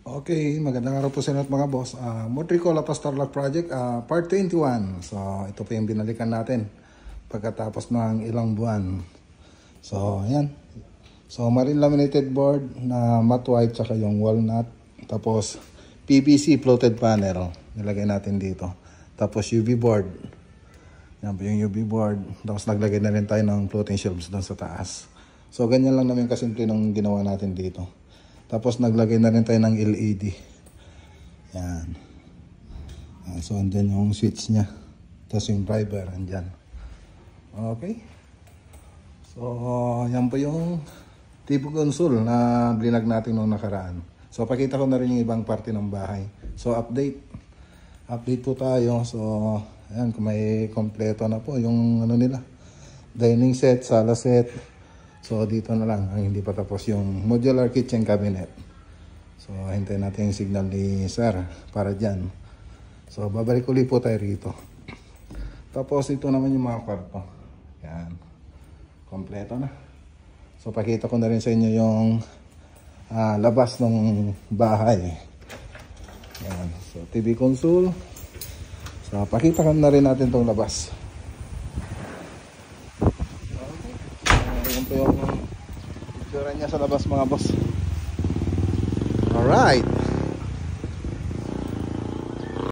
Okay, magandang araw po sa inyo mga boss. Motricola Pastarlac Project, part 21. So, ito po yung binalikan natin pagkatapos ng ilang buwan. So, ayan. So, marine laminated board na matte white tsaka yung walnut. Tapos, PVC floated panel. Nilagay natin dito. Tapos, UV board. Yan po yung UV board. Tapos, naglagay na rin tayo ng floating shelves doon sa taas. So, ganyan lang namin kasimple nung ginawa natin dito. Tapos naglagay na rin tayo ng LED. Yan. So andyan yung switch nya. Tapos yung driver andyan. Okay. So yan po yung tipo console na blinag natin nung nakaraan. So pakita ko na rin yung ibang parte ng bahay. So update. Update po tayo. So ayan, kung may kompleto na po yung ano nila. Dining set, sala set. So dito na lang ang hindi pa tapos yung modular kitchen cabinet. So hintayin natin yung signal ni sir para dyan. So babalik ulit po tayo rito. Tapos ito naman yung mga kwarto. Yan. Kompleto na. So pakita ko na rin sa inyo yung labas ng bahay. Yan. So TV console. So pakita ko na rin natin tong labas. Ito yung picture niya sa labas mga boss. Alright.